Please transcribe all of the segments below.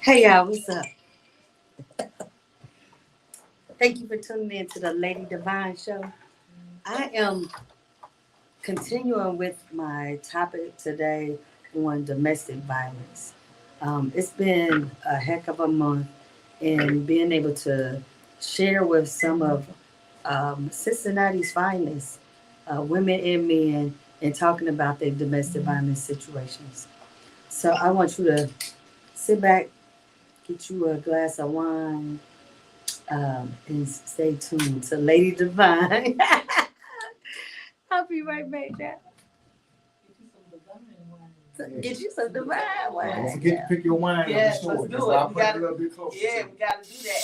Hey y'all, what's up? Thank you for tuning in to the Lady Devine Show. I am continuing with my topic today on domestic violence. It's been a heck of a month, and being able to share with some of Cincinnati's finest women and men and talking about their domestic violence situations. So I want you to sit back, get you a glass of wine, and stay tuned to Lady Devine. I'll be right back, Jack. Get you some divine wine. Don't forget to pick your wine. Yeah, let's do it. I'll put it a little bit closer. Yeah, we gotta do that.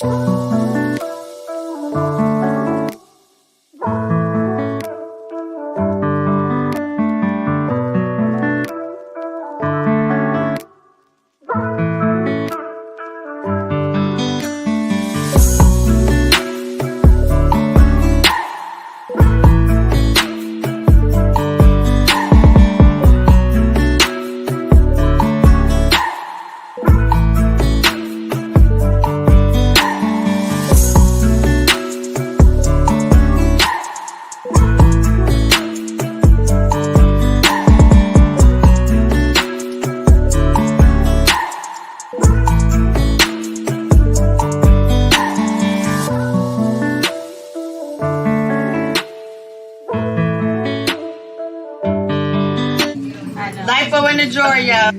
Lipo in the drawer, y'all.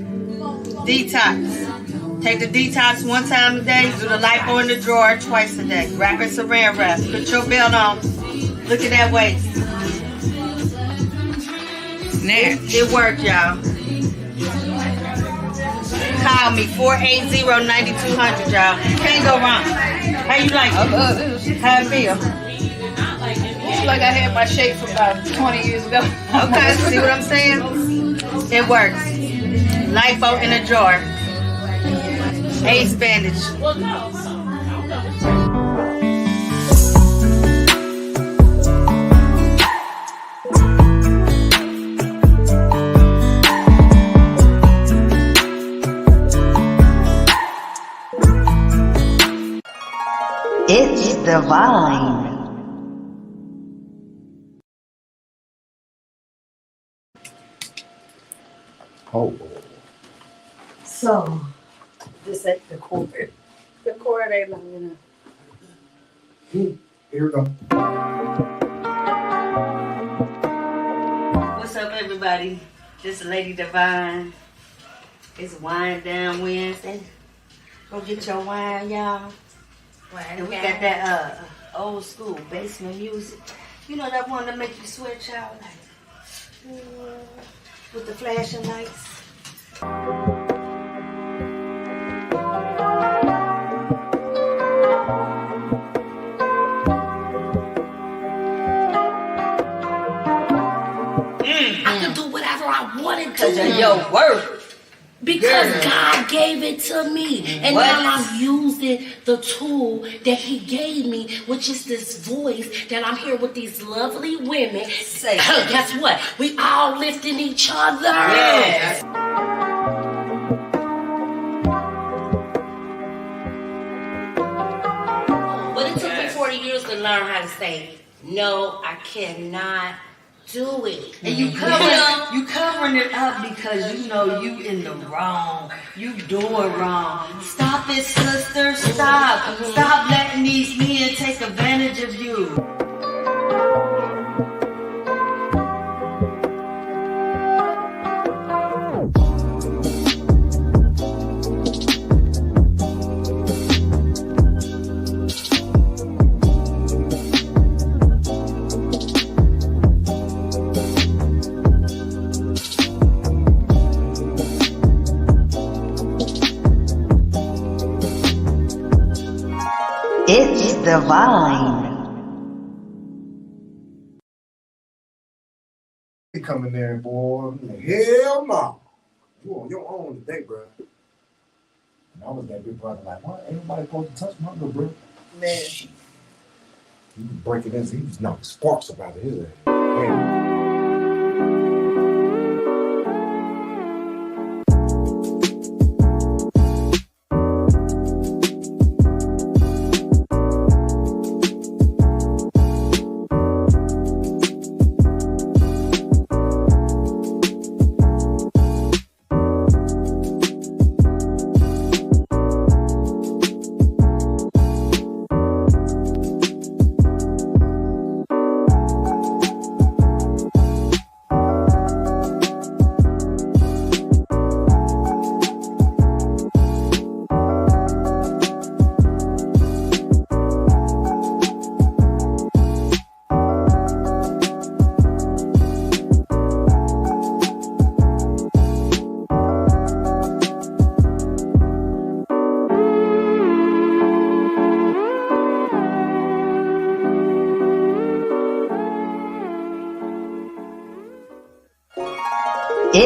Detox. Take the detox one time a day. Do the lipo in the drawer twice a day. Wrap in saran wrap. Put your belt on. Look at that waist. It worked, y'all. Call me 480-9200, y'all. Can't go wrong. How you like it? How it feel? It's like I had my shake from about 20 years ago. Okay, see what I'm saying? It works. Lipo in a jar. Ace bandage. It's divine. Oh. So, this ain't the cord. The cord ain't long enough. Here we go. What's up, everybody? This is Lady Devine. It's Wine Down Wednesday. Go get your wine, y'all. And we got that old school basement music. You know that one that make you sweat, y'all? Like, with the flashing lights. I could do whatever I wanted Because to. of your work. Because God gave it to me. And What? now I'm using the tool that He gave me, which is this voice that I'm here with these lovely women. Say. Guess what? We all lifting each other. Yes. But it took me 40 years to learn how to say, no, I cannot do it. And you covering it up because you know you in the wrong. You doing wrong. Stop it, sister. Stop. Stop letting these men take advantage of you. It's divine. He coming there, boy. Hell no. You on your own today, bro. And I was that big brother, like, what? Ain't nobody supposed to touch my little bro. Man. He was breaking this. He was knocking sparks about it. His ass. Yeah.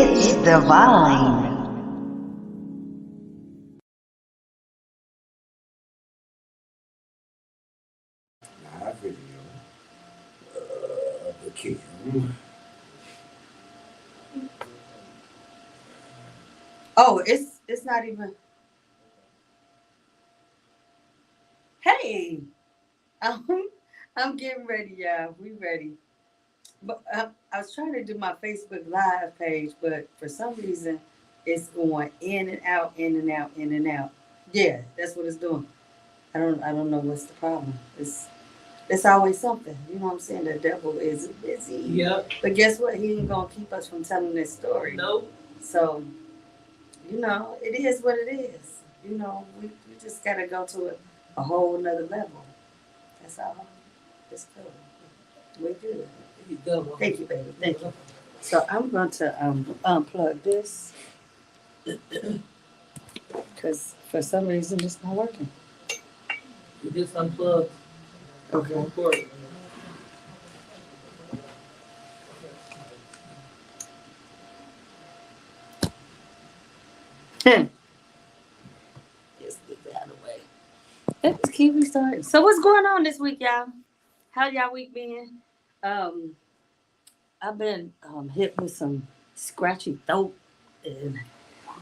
It's divine. Nah, I figure, the kid. Oh, it's not even. Hey, I'm I'm getting ready, y'all. We ready. But I was trying to do my Facebook Live page, but for some reason, it's going in and out, in and out, in and out. Yeah, that's what it's doing. I don't know what's the problem. It's always something. You know what I'm saying? The devil is busy. Yep. But guess what? He ain't gonna keep us from telling this story. Nope. So, it is what it is. We just gotta go to a whole nother level. That's all. It's cool. We're good. You go. Thank you, baby. Thank you. So I'm going to unplug this because for some reason it's not working. You just unplugged. Okay. Record. Just get that out of the way. Let's keep restarting. So what's going on this week, y'all? How y'all week been? I've been hit with some scratchy throat, and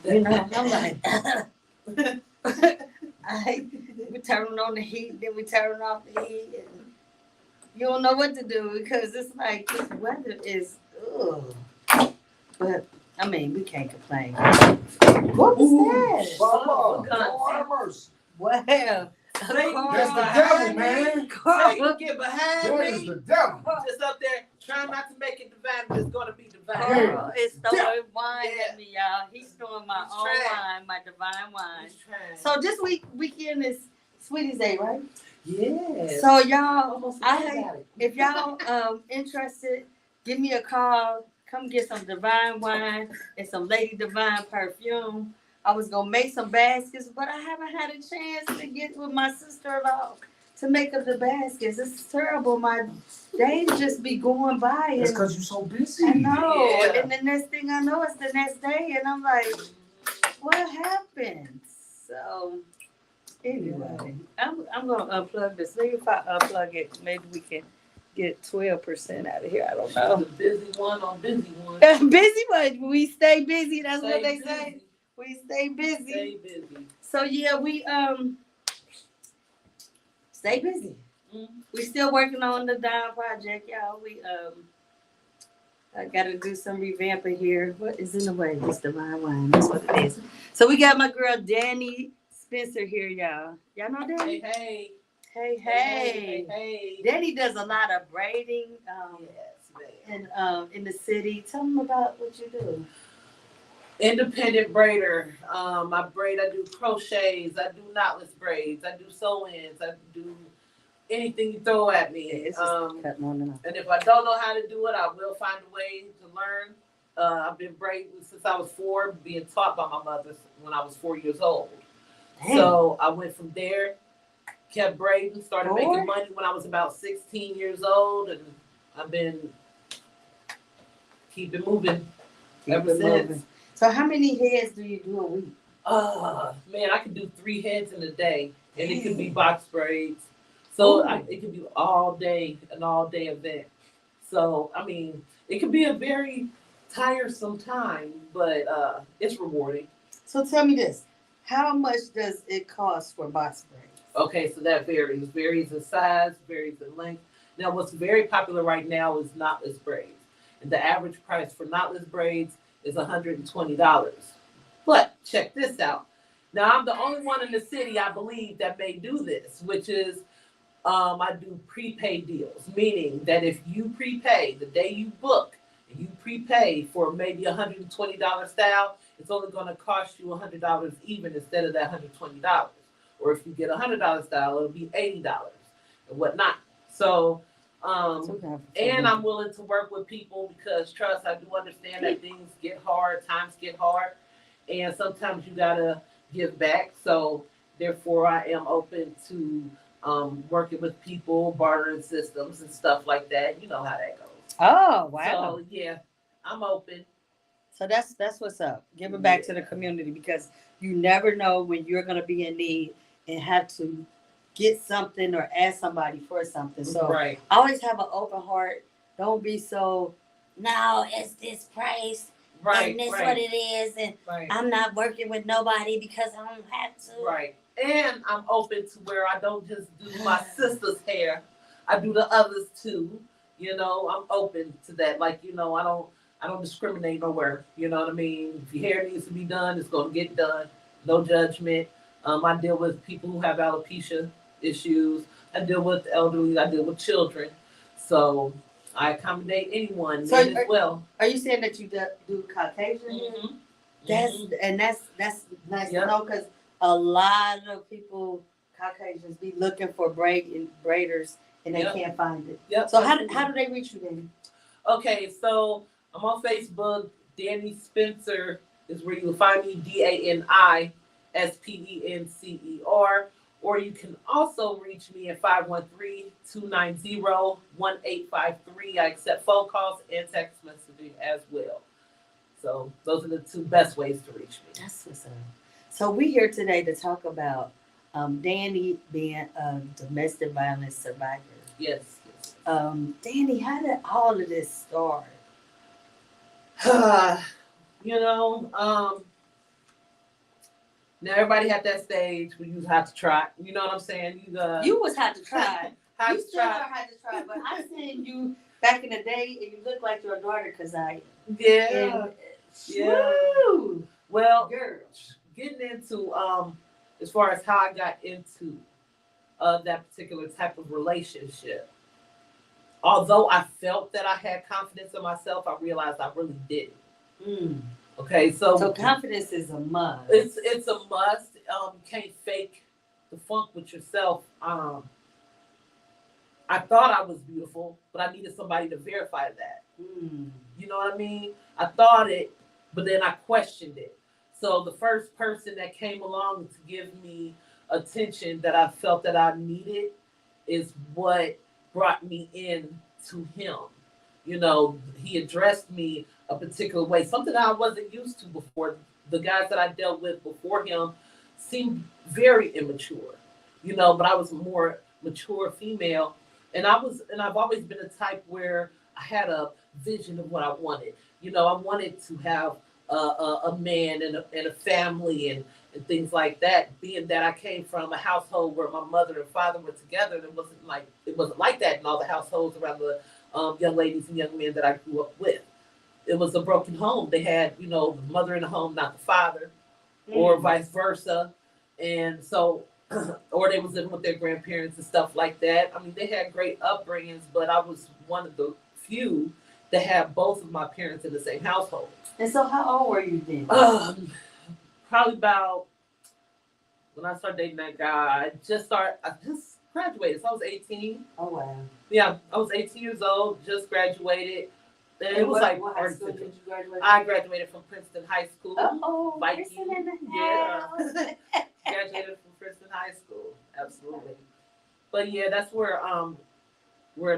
I'm like, we turning on the heat, then we turn off the heat, and you don't know what to do because it's like this weather is, ugh. But I mean, we can't complain. What was that? Lord have mercy. Well, That's the devil, man. Satan, get behind That me. is the devil. Just up there trying not to make it divine, but it's gonna be divine. Carl is throwing wine Yeah. at me, y'all. He's throwing my He's own trying. wine, my divine wine. He's trying. So this weekend is Sweeties Day, right? Yes. So y'all, Almost forgot about it. if y'all interested, give me a call. Come get some divine wine and some Lady Devine perfume. I was gonna make some baskets, but I haven't had a chance to get with my sister-in-law to make up the baskets. It's terrible. My days just be going by. That's And because you're so busy. I know. Yeah. And the next thing I know, it's the next day, and I'm like, what happened? So anyway, I'm gonna unplug this. Maybe if I unplug it, maybe we can get 12% out of here. I don't know. The busy one on busy one. Busy one. We stay busy. That's what they Stay say. busy. We stay busy. Stay busy. So yeah, we stay busy. Mm-hmm. We still working on the Dime project, y'all. We I gotta do some revamping here. What is in the way? It's divine wine. That's what it is. So we got my girl Danny Spencer here, y'all. Y'all know Danny? Hey. Hey. Danny does a lot of braiding Yes, man. and in the city. Tell them about what you do. Independent braider. I braid. I do crochets. I do knotless braids. I do sew-ins. I do anything you throw at me. It's just cutting on and off. And if I don't know how to do it, I will find a way to learn. I've been braiding since I was 4, being taught by my mother when I was 4 years old. Dang. So I went from there, kept braiding, started 4? making money when I was about 16 years old, and I've been keeping moving ever since. So how many heads do you do a week? Man, I can do 3 heads in a day, and it could be box braids. So it could be all day, an all-day event. So, I mean, it can be a very tiresome time, but it's rewarding. So tell me this. How much does it cost for box braids? Okay, so that varies. Varies in size, varies in length. Now, what's very popular right now is knotless braids. And the average price for knotless braids is $120. But check this out. Now, I'm the only one in the city, I believe, that may do this, which is I do prepaid deals, meaning that if you prepay the day you book, and you prepay for maybe $120 style, it's only going to cost you $100 even instead of that $120. Or if you get $100 style, it'll be $80 and whatnot. So, and I'm willing to work with people because, trust, I do understand that things get hard, times get hard, and sometimes you gotta give back. So, therefore, I am open to working with people, bartering systems, and stuff like that. You know how that goes. Oh, wow. So, yeah, I'm open. So that's what's up. Give it back to the community because you never know when you're gonna be in need and have to get something or ask somebody for something. So Right. always have an open heart. Don't be so no, it's this price Right. and this Right. what it is, and Right. I'm not working with nobody because I don't have to. Right. And I'm open to where I don't just do my sister's hair. I do the others too. You know, I'm open to that. Like, you know, I don't discriminate nowhere. You know what I mean? If your hair needs to be done, it's gonna get done. No judgment. I deal with people who have alopecia issues. I deal with elderly, I deal with children. So I accommodate anyone So as well. Are you saying that you do Caucasian hair? Mm-hmm. That's nice Yep. to know because a lot of people Caucasians be looking for braiders and they Yep. can't find it. Yep. So how do they reach you then? Okay, so I'm on Facebook. Danny Spencer is where you will find me. DANISPENCER. Or you can also reach me at 513-290-1853. I accept phone calls and text messaging as well. So those are the two best ways to reach me. That's what's up. So we here today to talk about Danny being a domestic violence survivor. Yes. Danny, how did all of this start? You know, now everybody had that stage where you have to try. You know what I'm saying? You was hard to try. had You to still try. are hard to try, but I seen you back in the day and you look like your daughter Kazaya. Yeah. Yeah. Woo! Well, Girl. getting into as far as how I got into that particular type of relationship. Although I felt that I had confidence in myself, I realized I really didn't. Okay, So confidence is a must. It's a must. You can't fake the funk with yourself. I thought I was beautiful, but I needed somebody to verify that. You know what I mean? I thought it, but then I questioned it. So the first person that came along to give me attention that I felt that I needed is what brought me in to him. You know, he addressed me a particular way, something that I wasn't used to before. The guys that I dealt with before him seemed very immature, you know, but I was a more mature female. And I've always been a type where I had a vision of what I wanted. You know, I wanted to have a man and a family and things like that. Being that I came from a household where my mother and father were together, and it wasn't like that in all the households around the young ladies and young men that I grew up with. It was a broken home. They had, you know, the mother in the home, not the father, or vice versa. And so, or they was living with their grandparents and stuff like that. I mean, they had great upbringings, but I was one of the few that had both of my parents in the same household. And so how old were you then? Probably about when I started dating that guy. I just graduated. So I was 18. Oh wow. Yeah, I was 18 years old, just graduated. And it was what, like what high school did you graduate? I graduated from Princeton High School. Oh, Viking. Princeton in the Yeah. house. Graduated from Princeton High School. Absolutely. But yeah, that's where it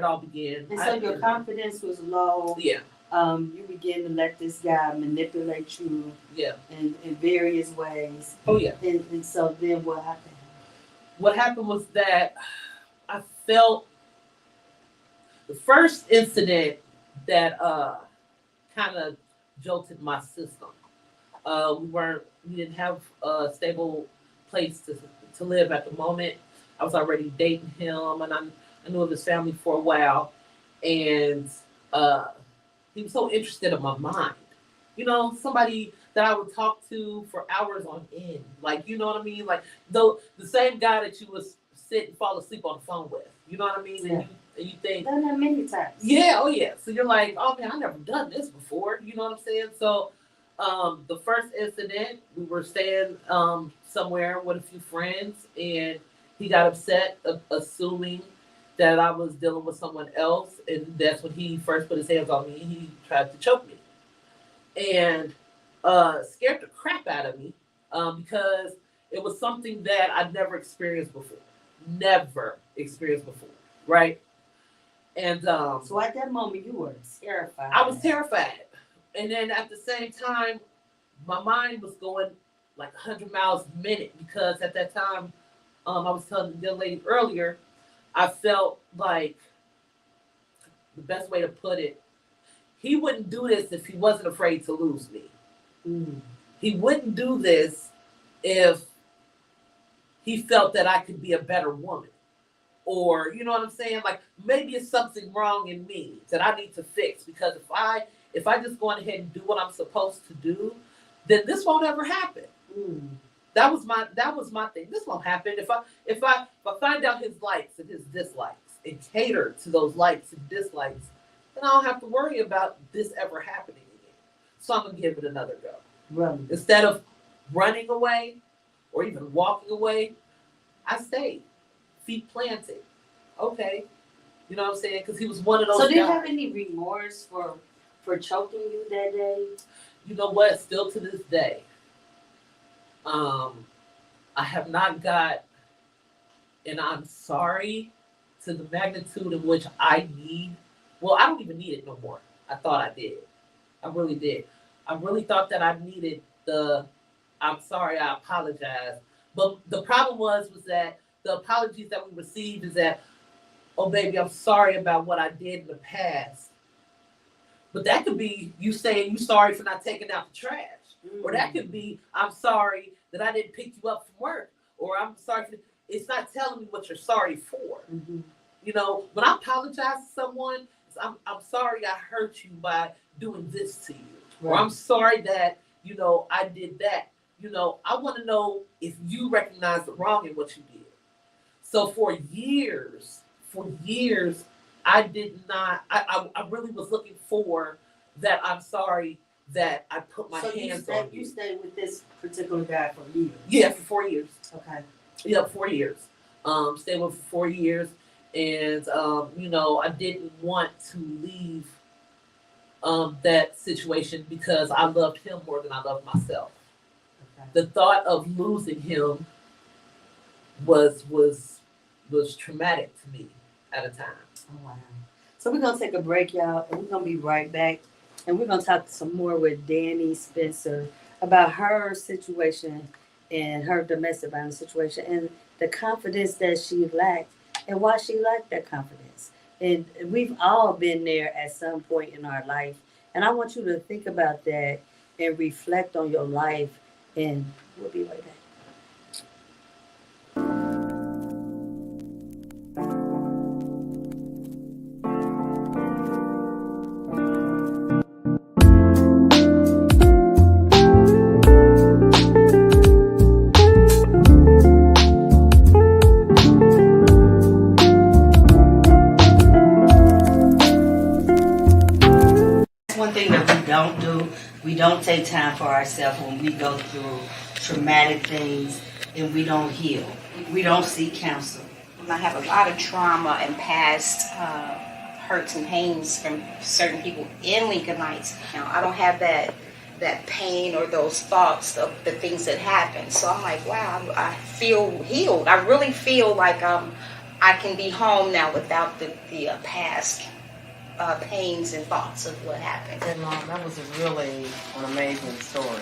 all began. And so your confidence was low. Yeah. You began to let this guy manipulate you Yeah. in various ways. Oh yeah. And so then what happened? What happened was that I felt the first incident that kind of jolted my system. We didn't have a stable place to live at the moment. I was already dating him, and I knew of his family for a while, and he was so interested in my mind. You know, somebody that I would talk to for hours on end. Like, you know what I mean? Like, the same guy that you would sit and fall asleep on the phone with. You know what I mean? Yeah. And you think, Done that many times. yeah, oh yeah. So you're like, oh man, I never done this before. You know what I'm saying? So the first incident, we were staying somewhere with a few friends, and he got upset, assuming that I was dealing with someone else, and that's when he first put his hands on me. He tried to choke me, and scared the crap out of me because it was something that I'd never experienced before. Right? And So at that moment you were terrified. I was terrified. And then at the same time, my mind was going like 100 miles a minute because at that time, I was telling the young lady earlier, I felt like the best way to put it, he wouldn't do this if he wasn't afraid to lose me. Mm. He wouldn't do this if he felt that I could be a better woman. Or, you know what I'm saying? Like maybe it's something wrong in me that I need to fix because if I just go on ahead and do what I'm supposed to do, then this won't ever happen. Mm. That was my thing. This won't happen. If I find out his likes and his dislikes and cater to those likes and dislikes, then I don't have to worry about this ever happening again. So I'm gonna give it another go. Right. Instead of running away or even walking away, I stayed, feet planted. Okay, you know what I'm saying? Because he was one of those. So, do you guys. have any remorse for choking you that day? You know what? Still to this day, I have not got, and I'm sorry to the magnitude in which I need. Well, I don't even need it no more. I thought I did. I really did. I really thought that I needed the I'm sorry, I apologize. But the problem was that the apologies that we received is that, oh baby, I'm sorry about what I did in the past. But that could be you saying you sorry for not taking out the trash. Or that could be, I'm sorry that I didn't pick you up from work. Or I'm sorry for, it's not telling me what you're sorry for. Mm-hmm. You know, when I apologize to someone, I'm sorry I hurt you by doing this to you. Right. Or I'm sorry that, you know, I did that. You know, I want to know if you recognize the wrong in what you did. So for years, I did not, I really was looking for that I'm sorry that I put my hands on you. You stayed with this particular guy for years? Yeah, for 4 years. Okay. Yeah, 4 years. Stayed with for 4 years. And, you know, I didn't want to leave that situation because I loved him more than I loved myself. Okay. The thought of losing him was traumatic to me at a time. Oh, wow. So we're going to take a break, y'all, and we're going to be right back. And we're going to talk some more with Danny Spencer about her situation and her domestic violence situation and the confidence that she lacked and why she lacked that confidence. And we've all been there at some point in our life. And I want you to think about that and reflect on your life. And we'll be right back. One thing that we don't do, we don't take time for ourselves when we go through traumatic things and we don't heal. We don't seek counsel. I have a lot of trauma and past hurts and pains from certain people in Lincoln Heights. Now, I don't have that pain or those thoughts of the things that happened. So I'm like, wow, I feel healed. I really feel like I can be home now without the past pains and thoughts of what happened. And that was really an amazing story.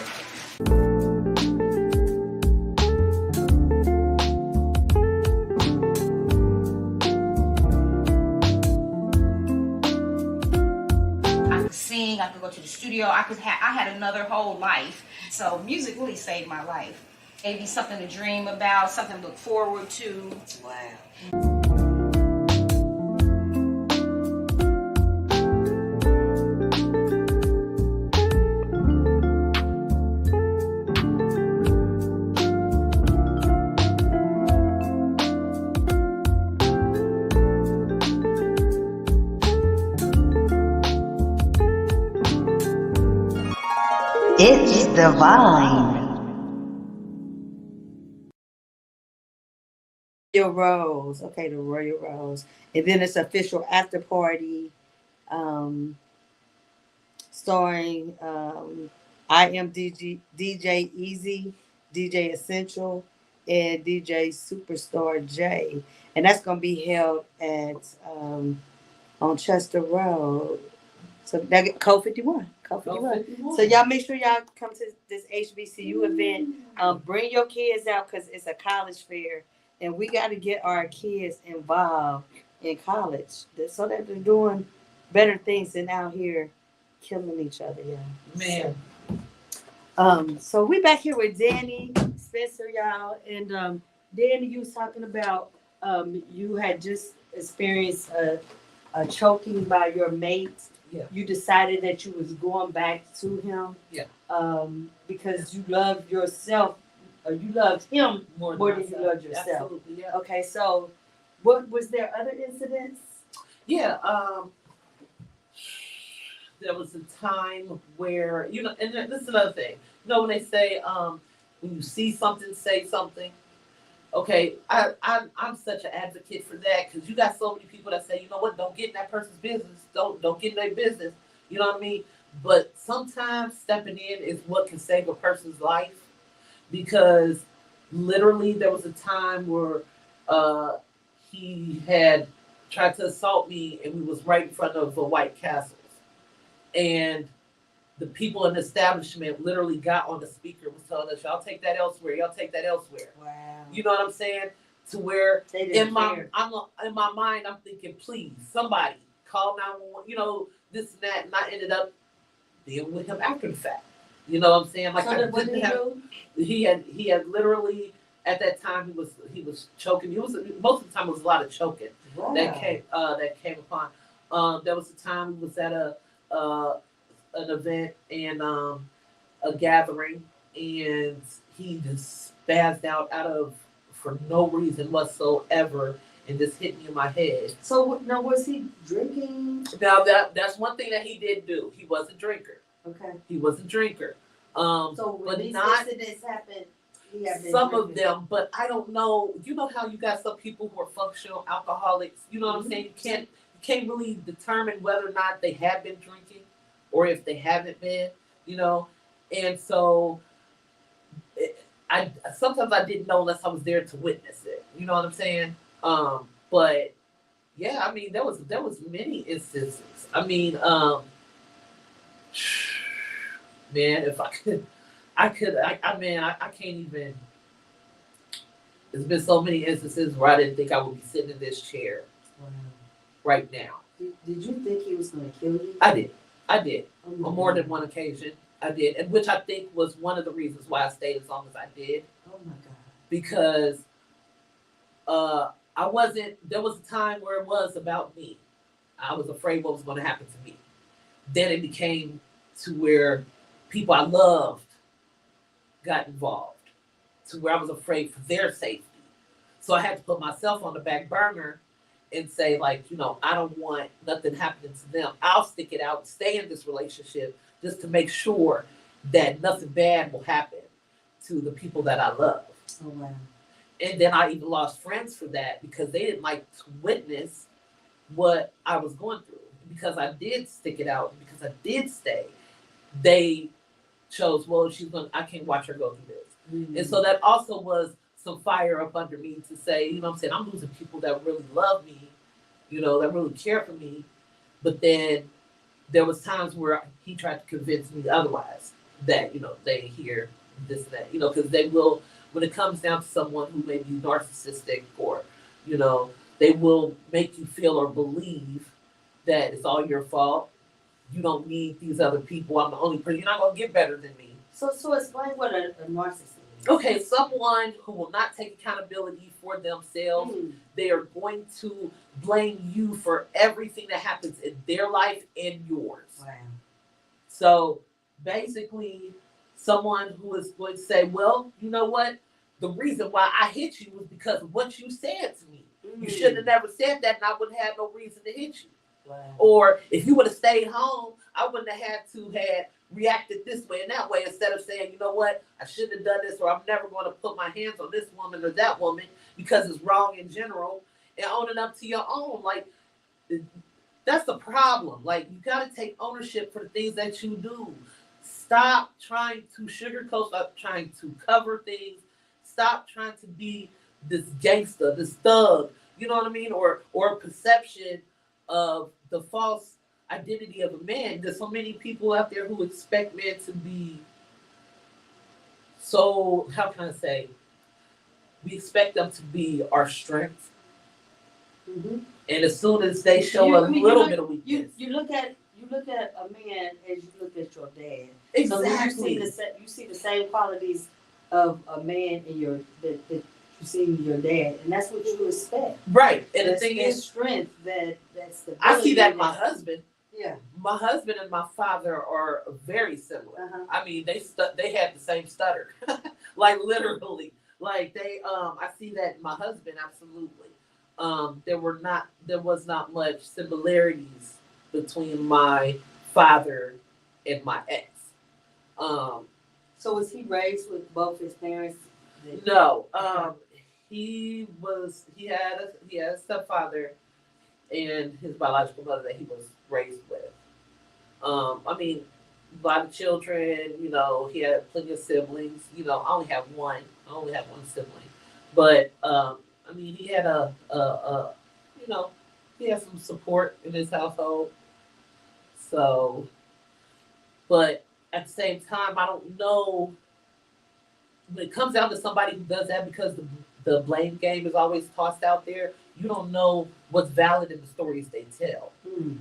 I could sing, I could go to the studio, I had another whole life. So music really saved my life. Maybe something to dream about, something to look forward to. Wow. It's divine. Royal Rose. Okay, the Royal Rose. And then it's official after party starring I Am DJ Easy, DJ Essential, and DJ Superstar J. And that's going to be held at on Chester Road. So that get code 51. Code Go 51. 51. So y'all make sure y'all come to this HBCU event. Bring your kids out because it's a college fair, and we got to get our kids involved in college so that they're doing better things than out here killing each other. Yeah, Man. So we back here with Danny Spencer, y'all, and Danny, you was talking about you had just experienced a choking by your mate. Yeah. You decided that you was going back to him. Yeah. Because you loved yourself, or you loved him more than you myself. loved yourself. Absolutely, yeah. Okay, so what was there other incidents? Yeah, there was a time where, you know, and this is another thing. You know, when they say, when you see something, say something. Okay, I'm such an advocate for that because you got so many people that say, you know what, don't get in that person's business. Don't get in their business. You know what I mean? But sometimes stepping in is what can save a person's life because literally there was a time where he had tried to assault me and we was right in front of a White Castles. And the people in the establishment literally got on the speaker and was telling us, y'all take that elsewhere, y'all take that elsewhere. Wow. You know what I'm saying? To where They didn't in my care. in my mind I'm thinking, please, somebody call 911, you know, this and that, and I ended up dealing with him after the fact. You know what I'm saying? Like So I what did he didn't have do? he had literally at that time he was choking. He was most of the time it was a lot of choking Wow. that came upon. There was a time we was at an event and a gathering and he just spazzed out of for no reason whatsoever and just hit me in my head. So now was he drinking? Now that's one thing that he did do. He was a drinker. Okay. He was a drinker. So when but these not incidents happened, he had been some drinking. of them, but I don't know. You know how you got some people who are functional alcoholics. You know what I'm saying? You can't really determine whether or not they have been drinking or if they haven't been. You know, and so I sometimes I didn't know unless I was there to witness it. You know what I'm saying? But yeah, I mean there was many instances. I mean, man, if I could. I can't even. There's been so many instances where I didn't think I would be sitting in this chair Wow. right now. Did you think he was going to kill you? I did. Oh my On more God. than one occasion. I did. And which I think was one of the reasons why I stayed as long as I did. Oh my God. Because I wasn't, there was a time where it was about me. I was afraid what was going to happen to me. Then it became to where people I loved got involved. To where I was afraid for their safety. So I had to put myself on the back burner and say, like, you know, I don't want nothing happening to them. I'll stick it out, stay in this relationship just to make sure that nothing bad will happen to the people that I love. Oh wow. And then I even lost friends for that because they didn't like to witness what I was going through. Because I did stick it out, because I did stay, they chose, well, I can't watch her go through this. Mm-hmm. And so that also was some fire up under me to say, you know what I'm saying, I'm losing people that really love me, you know, that really care for me. But then there was times where he tried to convince me otherwise, that, you know, they hear this and that, you know, because they will, when it comes down to someone who may be narcissistic or, you know, they will make you feel or believe that it's all your fault. You don't need these other people. I'm the only person. You're not going to get better than me. So explain what a narcissist is. Okay, someone who will not take accountability for themselves. They are going to blame you for everything that happens in their life and yours. Wow. So basically, someone who is going to say, well, you know what? The reason why I hit you was because of what you said to me. You shouldn't have never said that, and I wouldn't have no reason to hit you. Wow. Or if you would have stayed home, I wouldn't have had to have reacted this way and that way instead of saying, you know what, I shouldn't have done this, or I'm never going to put my hands on this woman or that woman because it's wrong in general, and owning up to your own. Like, that's the problem. Like, you got to take ownership for the things that you do. Stop trying to sugarcoat, stop trying to cover things, stop trying to be this gangster, this thug, you know what I mean? Or perception of the false identity of a man. There's so many people out there who expect men to be so, how can I say, we expect them to be our strength. Mm-hmm. And as soon as they show a little bit of weakness. You look at a man as you look at your dad. Exactly. So you see the same qualities of a man in that you see in your dad, and that's what you expect. Right. And that's, the thing that's is, strength, that's the. I see that in my husband. Yeah. My husband and my father are very similar. Uh-huh. I mean, they had the same stutter, like literally. Like I see that in my husband absolutely. There was not much similarities between my father and my ex. So was he raised with both his parents? No. He had a stepfather and his biological mother that he was raised with. I mean, a lot of children, he had plenty of siblings. I only have one. I only have one sibling. But I mean, he had he had some support in his household. So, but at the same time, I don't know when it comes down to somebody who does that, because the blame game is always tossed out there. You don't know what's valid in the stories they tell. Mm.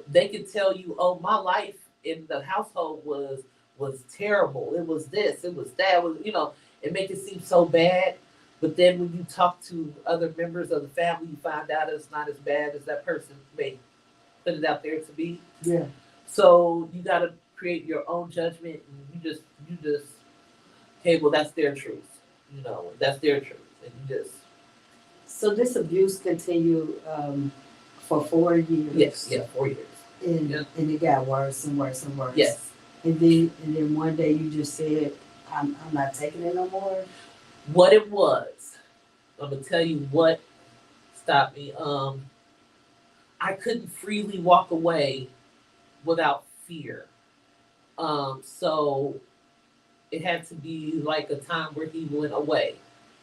They can tell you, oh, my life in the household was terrible. It was this, it was that, it make it seem so bad. But then when you talk to other members of the family, you find out it's not as bad as that person may put it out there to be. Yeah. So you got to create your own judgment, and you just, okay, well, that's their truth. That's their truth, and you just. So this abuse continued for 4 years. Yes, 4 years. And it got worse and worse and worse. Yes. And then one day you just said, I'm not taking it no more. What it was, I'm gonna tell you what stopped me. I couldn't freely walk away without fear. So it had to be like a time where he went away.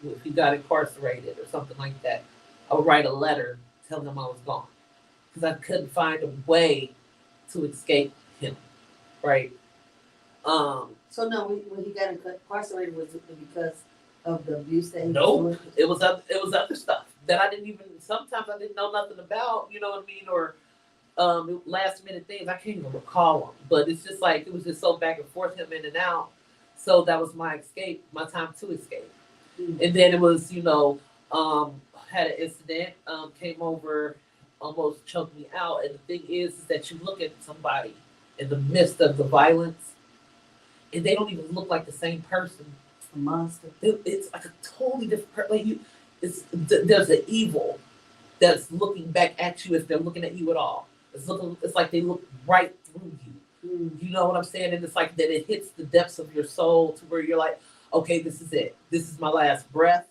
If he got incarcerated or something like that, I would write a letter telling him I was gone, because I couldn't find a way to escape him. Right. So no, when he got incarcerated, was it because of the abuse that he was Nope. doing? It was other stuff that I didn't even. Sometimes I didn't know nothing about. You know what I mean? Or last minute things I can't even recall them. But it's just like it was just so back and forth, him in and out. So that was my escape, my time to escape. Mm-hmm. And then it was, had an incident, came over, almost choked me out. And the thing is that you look at somebody in the midst of the violence, and they don't even look like the same person. A monster. It's like a totally different person. There's an evil that's looking back at you if they're looking at you at all. It's like they look right through you. Mm. You know what I'm saying? And it's like that it hits the depths of your soul to where you're like, okay, this is it. This is my last breath.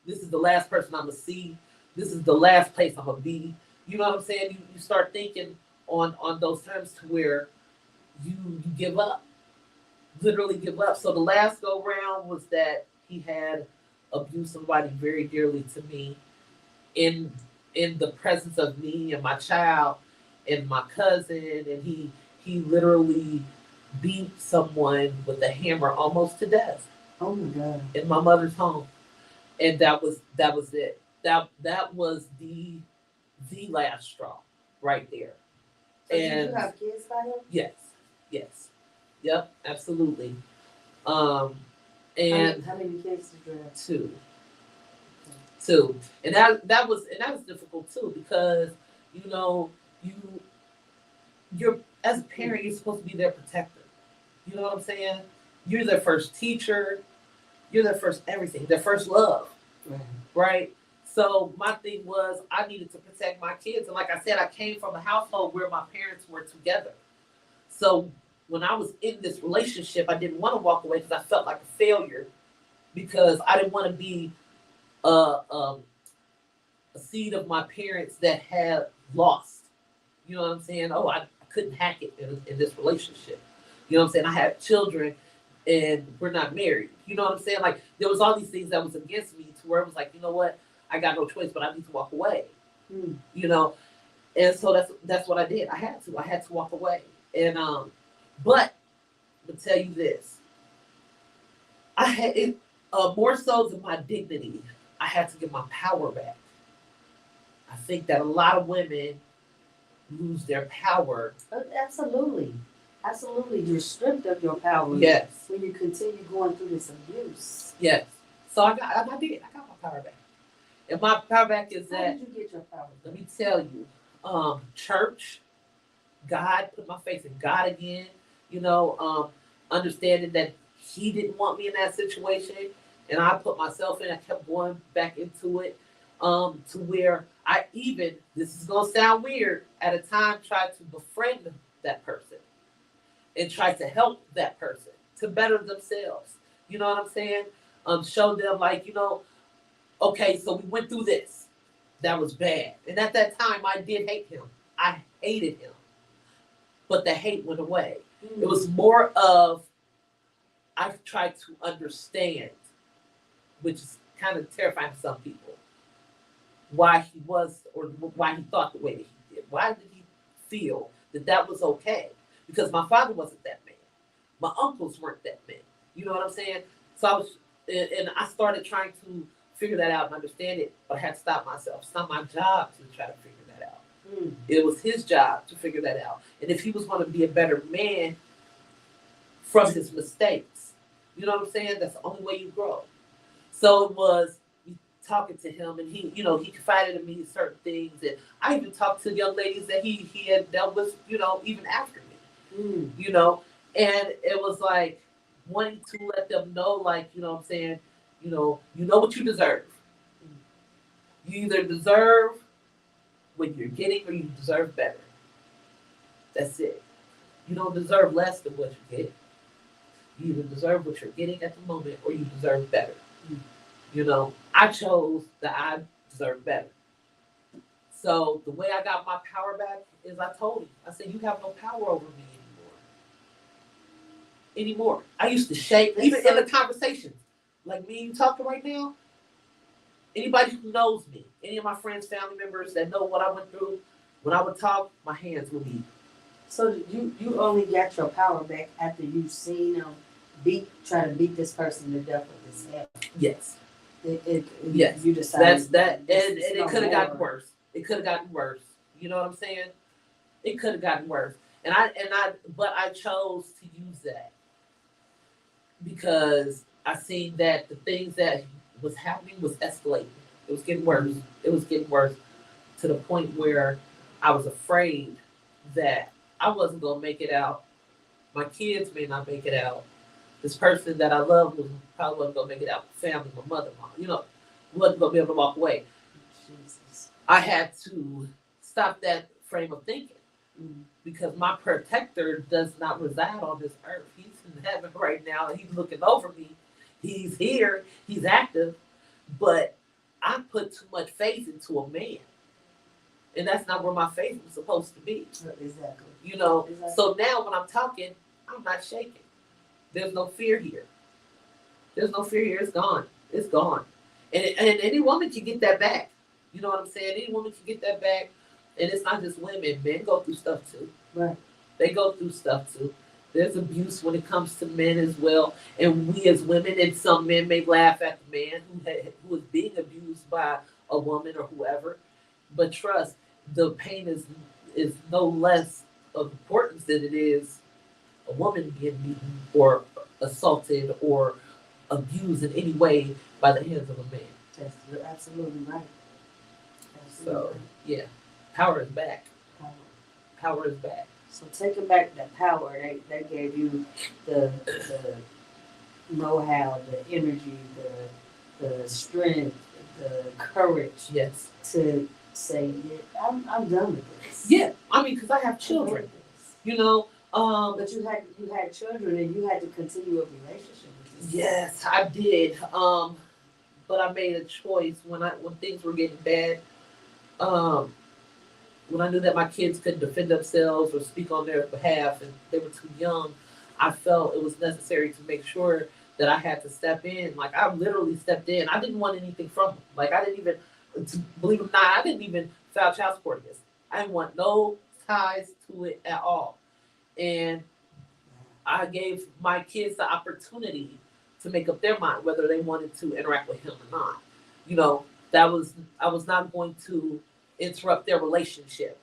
This is the last person I'm gonna see. This is the last place I'm gonna be. You know what I'm saying? You start thinking on those terms to where you give up. Literally give up. So the last go round was that he had abused somebody very dearly to me in the presence of me and my child and my cousin, and he literally beat someone with a hammer almost to death. Oh my God. In my mother's home. And that was it. That was the last straw right there. So did you have kids by him? Yes. Yep, absolutely. And how many kids did you have? Two. And that was difficult too, because you're as a parent, you're supposed to be their protector. You know what I'm saying? You're their first teacher, you're their first everything, their first love. Right? So my thing was I needed to protect my kids. And like I said, I came from a household where my parents were together. So when I was in this relationship, I didn't want to walk away because I felt like a failure, because I didn't want to be a seed of my parents that had lost. You know what I'm saying? Oh, I couldn't hack it in this relationship. You know what I'm saying? I had children and we're not married. You know what I'm saying? Like there was all these things that was against me to where it was like, you know what? I got no choice, but I need to walk away. And so that's what I did. I had to walk away. And but to tell you this, I had it more so than my dignity. I had to get my power back. I think that a lot of women lose their power. Absolutely. Absolutely. You're stripped of your power Yes, when you continue going through this abuse. yes. So I got my power back. And my power back is How that, did you get your power let back? me tell you, church, God, put my faith in God again, understanding that He didn't want me in that situation, and I put myself in. I kept going back into it, to where I even, this is gonna sound weird, at a time tried to befriend that person and tried to help that person to better themselves. You know what I'm saying? Show them like, okay, so we went through this. That was bad. And at that time, I did hate him. I hated him. But the hate went away. It was more of, I tried to understand, which is kind of terrifying to some people, why he was, or why he thought the way that he did. Why did he feel that that was okay? Because my father wasn't that man. My uncles weren't that men. You know what I'm saying? So and I started trying to figure that out and understand it, but I had to stop myself. It's not my job to try to figure that out. It was his job to figure that out. And if he was going to be a better man from his mistakes, you know what I'm saying? That's the only way you grow. So it was me talking to him, and he confided in me certain things, and I even talked to young ladies that he had dealt with, even after me, and it was like wanting to let them know, like, what I'm saying, you know what you deserve. You either deserve what you're getting or you deserve better. That's it. You don't deserve less than what you get. You either deserve what you're getting at the moment or you deserve better. I chose that I deserve better. So the way I got my power back is I told him, I said, you have no power over me anymore. I used to shake, even in the conversations, like me and you talking right now. Anybody who knows me, any of my friends, family members that know what I went through, when I would talk, my hands would be. So you only got your power back after you seen him try to beat this person to death with his head. Yes. Yes. You decided That's that, and it no could have gotten more. worse. It could have gotten worse. You know what I'm saying? It could have gotten worse. But I chose to use that because I seen that the things that was happening was escalating. It was getting worse. It was getting worse to the point where I was afraid that I wasn't gonna make it out. My kids may not make it out. This person that I love probably wasn't gonna make it out. Family, my mother, wasn't gonna be able to walk away. Jesus. I had to stop that frame of thinking because my protector does not reside on this earth. He's in heaven right now, and he's looking over me. He's here. He's active, but I put too much faith into a man, and that's not where my faith was supposed to be. Exactly. Exactly. So now when I'm talking, I'm not shaking. There's no fear here. There's no fear here. It's gone. It's gone. And any woman can get that back. You know what I'm saying? Any woman can get that back. And it's not just women. Men go through stuff too. Right. They go through stuff too. There's abuse when it comes to men as well. And we as women, and some men may laugh at the man who is being abused by a woman or whoever. But trust, the pain is no less of importance than it is a woman being beaten or assaulted or abused in any way by the hands of a man. You're absolutely right. So yeah, power is back. Power is back. So taking back that power, they gave you the know-how, the energy, the strength, the courage. Yes. To say, yeah, I'm done with this. Yeah, I mean, because I have children. But you had children, and you had to continue a relationship with this. Yes, I did. But I made a choice when things were getting bad. When I knew that my kids couldn't defend themselves or speak on their behalf, and they were too young, I felt it was necessary to make sure that I had to step in. Like, I literally stepped in. I didn't want anything from them. Like, I didn't even, believe it or not, I didn't even file child support against them. I didn't want no ties to it at all. And I gave my kids the opportunity to make up their mind whether they wanted to interact with him or not. You know, I was not going to interrupt their relationship.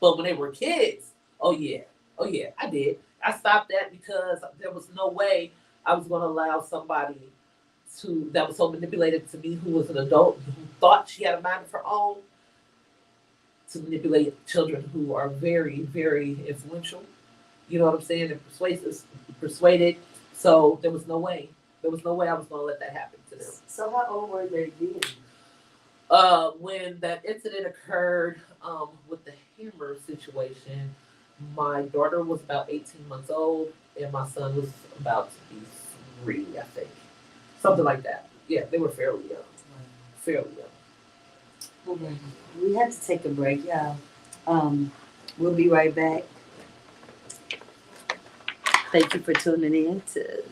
But when they were kids, oh yeah, I did. I stopped that because there was no way I was going to allow somebody that was so manipulated to me, who was an adult, who thought she had a mind of her own, to manipulate children who are very, very influential. You know what I'm saying? And persuaded. So there was no way. There was no way I was going to let that happen to them. So how old were they then? When that incident occurred with the hammer situation, my daughter was about 18 months old, and my son was about to be 3, I think. Something like that. Yeah, they were fairly young. Fairly young. Okay. We have to take a break, y'all. We'll be right back. Thank you for tuning in to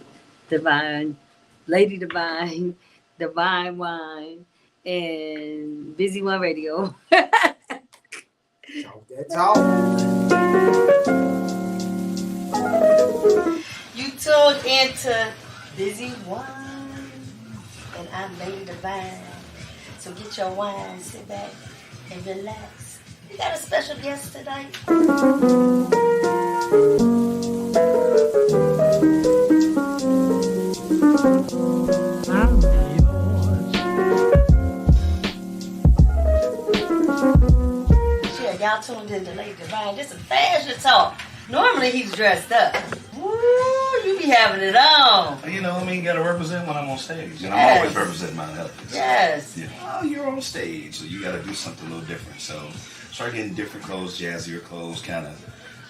Lady Devine, Divine Wine, and Busy One Radio. Talk that talk. You tuned into Busy Wine, and I'm Lady Devine. So get your wine, sit back, and relax. We got a special guest tonight. Yeah, y'all tuned in to Lady Devine. This is fashion talk. Normally he's dressed up. Woo, you be having it on. You know, I mean, you gotta represent when I'm on stage. And I'm Yes. always representing my elegance. Yes. You know, you're on stage, so you gotta do something a little different. So start getting different clothes, jazzier clothes, kind of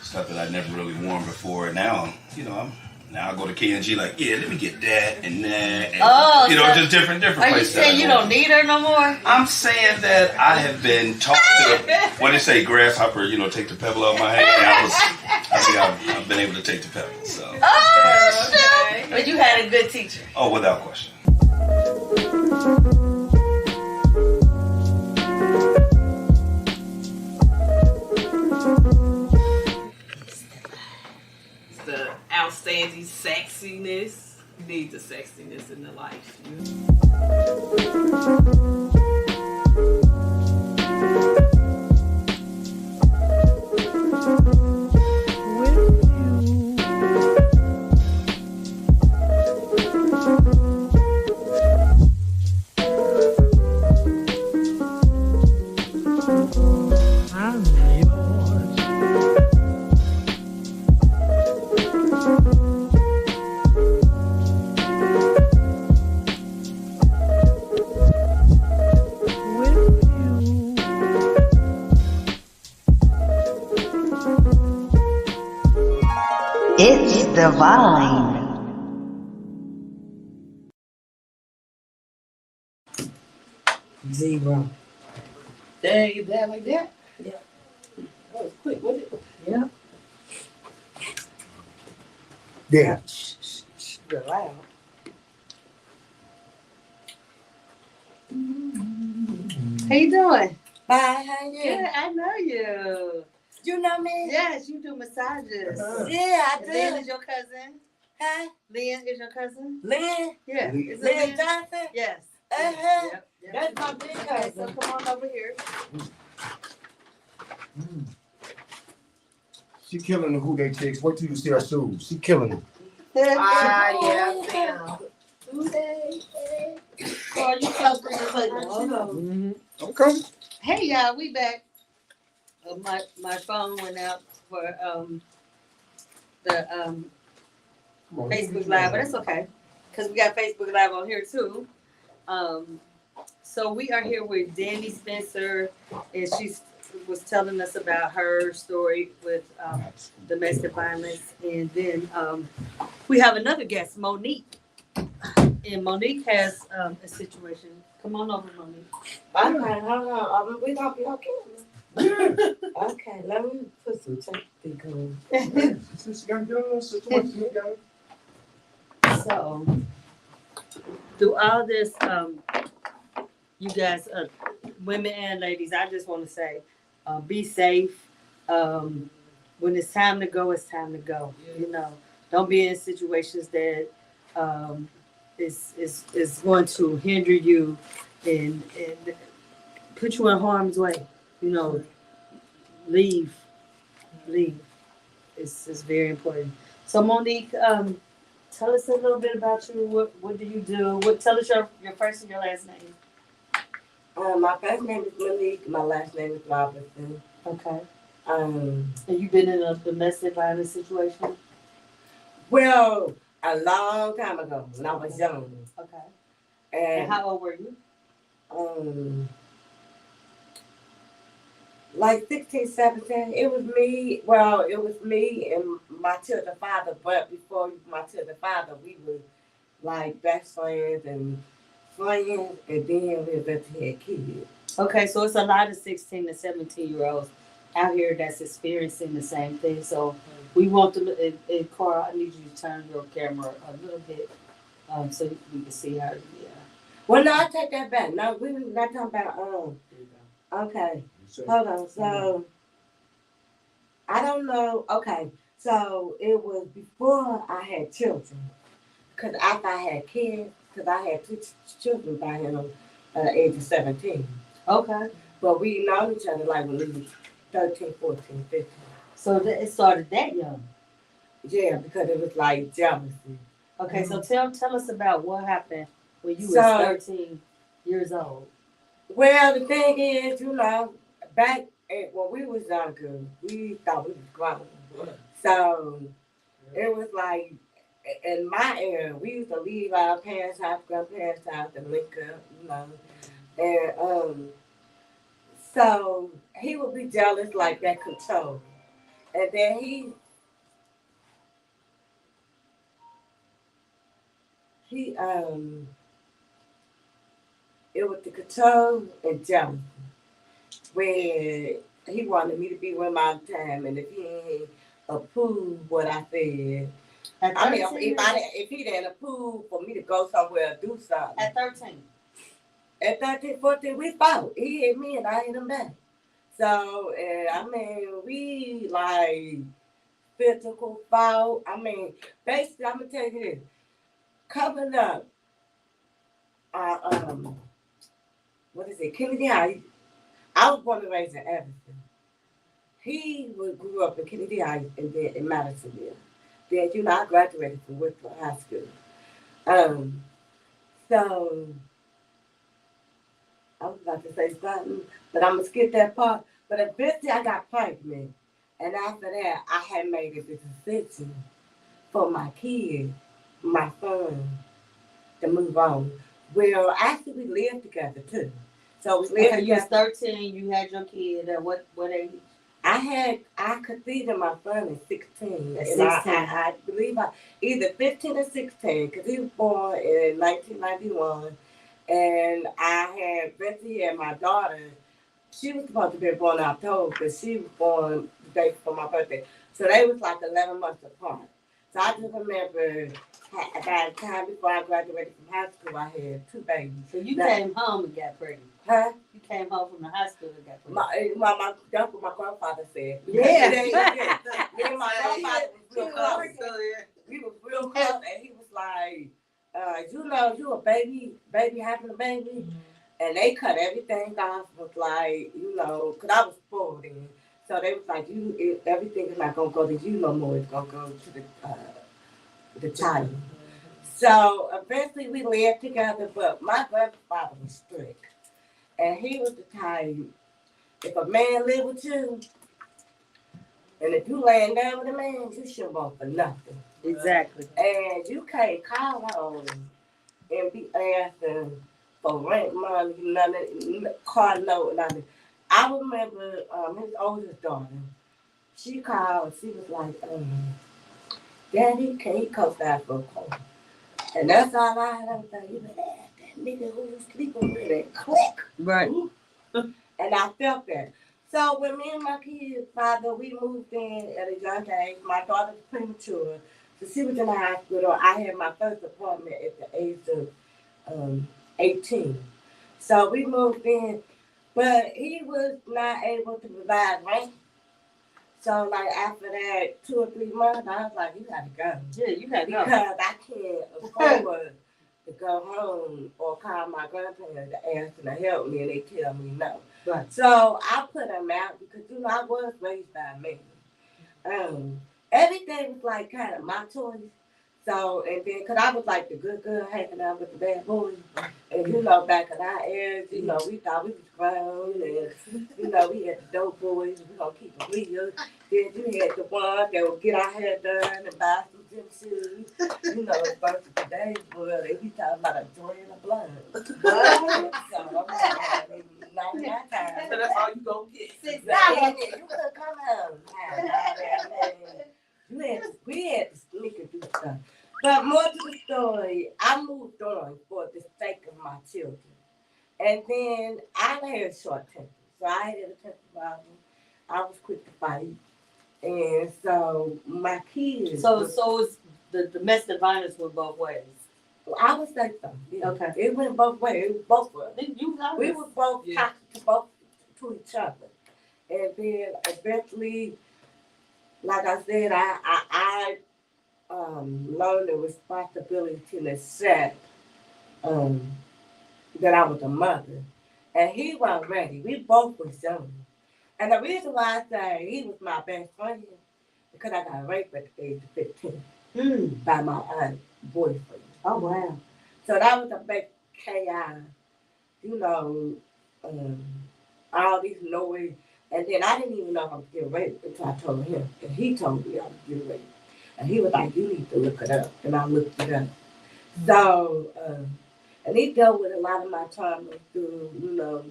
stuff that I'd never really worn before. Now, you know, now I go to K&G like, yeah, let me get that and that. And, Oh, you know, so just different Are you places. saying you don't need her no more? I'm saying that I have been taught to, when they say grasshopper, you know, take the pebble out of my hand. I think I've been able to take the pebble. So. Oh, shit. But you had a good teacher. Oh, without question. The outstanding sexiness. You need the sexiness in the life. It's divine. Zero. Dang, you dad like that? Yeah. That was quick, wasn't it? Yeah. Yeah. You're loud. How you doing? Bye, how you? Good, I know you. You know me? Yes, you do massages. Yeah, I And Lynn do. is your cousin. Huh? Lynn is your cousin. Lynn? Yeah. Lynn. Is it Lynn Lynn? Johnson? Yes. Uh-huh. Yep. Yep. That's my big Okay, so cousin. come on over here. She killing the who they takes. Wait till you see her shoes. She killing them. Yeah, I see him. Oh, you so pretty. Mm-hmm. Okay. Hey y'all, we back. My phone went out for the Facebook Live, but it's okay because we got Facebook Live on here too. So we are here with Danny Spencer, and she was telling us about her story with domestic violence, and then we have another guest, Monique, and Monique has a situation. Come on over, Monique. Okay, hold on. We gonna be okay. Okay, let me put some tape on. Since you got to get a little situation, you got it. So, through all this, you guys, women and ladies, I just want to say, Be safe. When it's time to go, it's time to go. You know, don't be in situations that um, is going to hinder you and put you in harm's way. You know, leave, leave. It's very important. So Monique, tell us a little bit about you. What do you do? Tell us your first and your last name. My first name is Monique. My last name is Robinson. Okay. And you've been in a domestic violence situation? Well, a long time ago when I was young. Okay. And how old were you? Um, like 16, 17. It was me. Well, it was me and my children's father. But before my children's father, we were like best friends and friends. And then we eventually had kids. Okay, so it's a lot of 16 to 17-year-olds out here that's experiencing the same thing. So we want to, and Carl, I need you to turn your camera a little bit so we can see how, yeah. Well, no, I take that back. No, we were not talking about, okay. Hold on. So, I don't know. Okay. So, it was before I had children. Because after I had kids, because I had two children by him at the age of 17. Okay. But we know each other like when we were 13, 14, 15. So it started that young? Yeah, because it was like jealousy. Okay, so tell us about what happened when you were 13 years old. Well, the thing is, back when we was younger, we thought we was grown. So it was like, in my era, we used to leave our parents' house, grandparents' house, and link up, And so he would be jealous like that control. And then it was the control and jealousy. Where he wanted me to be with him all the time, and if he ain't approved what I said, I mean, if he didn't approve for me to go somewhere or do something. At 13? At 13, 14, we fought. He hit me and I hit him back. So, I mean, we like physical fought. I mean, basically, I'm gonna tell you this. Coming up, what is it, Kennedy High? I was born and raised in Evanston. He grew up in Kennedy High and then in Madisonville. Then, I graduated from Whitfield High School. So, I was about to say something, but I'm going to skip that part. But eventually I got pregnant. And after that, I had made a decision for my kid, my son, to move on. Well, actually, we lived together, too. So we lived together. You was 13, you had your kid at what age? I conceived my son at 16. At 16. I believe either 15 or 16, because he was born in 1991. And I eventually had my daughter. She was supposed to be born in October, but she was born the day before my birthday. So they was like 11 months apart. So I just remember by the time before I graduated from high school, I had 2 babies. So you came home and got pregnant? Huh? You came home from the high school and got pregnant? That's what my grandfather said. Yeah. Me and my grandfather was real close. We was real close, and he was like, you a baby having a baby? Mm-hmm. And they cut everything off, was like, because I was spoiled then. So they was like, everything is not going to go to you no more. It's going to go to the child. Mm-hmm. So eventually we lived together, but my grandfather was strict. And he was the type, if a man live with you, and if you laying down with a man, you shouldn't want for nothing. Exactly. And you can't call home and be asking for rent money, nothing, car note, nothing. I remember his oldest daughter. She called. She was like, "Daddy, can you come back for a call?" And that's all I had to say. You know, that nigga who you sleeping with, and click. Right. And I felt that. So when me and my kid's father, we moved in at a young age. My daughter was premature. So she was in the hospital. I had my first apartment at the age of 18. So we moved in. But he was not able to provide rent. So like after that 2 or 3 months, I was like, you gotta go. Yeah, you gotta go. Because I can't afford to go home or call my grandparents to ask them to help me and they tell me no. Right. So I put him out because I was raised by a man. Everything was like kind of my choice. So, and then, cause I was like the good girl hanging out with the bad boys. And back in our age, we thought we was grown and, we had the dope boys, we gonna keep it real. Then you had the one that would get our hair done and buy some gym shoes. Versus today's world, they be talking about a joy in the blood. What? So I'm like, not that time. So that's all you gonna get. Exactly. You could come home. We had to sneak and do stuff. But more to the story, I moved on for the sake of my children. And then I had a short temper. So I had a temper problem. I was quick to fight. And so my kids. So it's the domestic violence went both ways. I would say so. Yeah. Okay. It went both ways. It was both ways. We were both toxic to each other. And then eventually, like I said, I learned the responsibility to accept that I was a mother. And he wasn't ready. We both were young. And the reason why I say he was my best friend because I got raped at the age of 15 by my boyfriend. Oh, wow. So that was a big chaos, all these noise. And then I didn't even know if I was getting raped until I told him. And he told me I was getting raped. And he was like, you need to look it up. And I looked it up. So, and he dealt with a lot of my trauma through,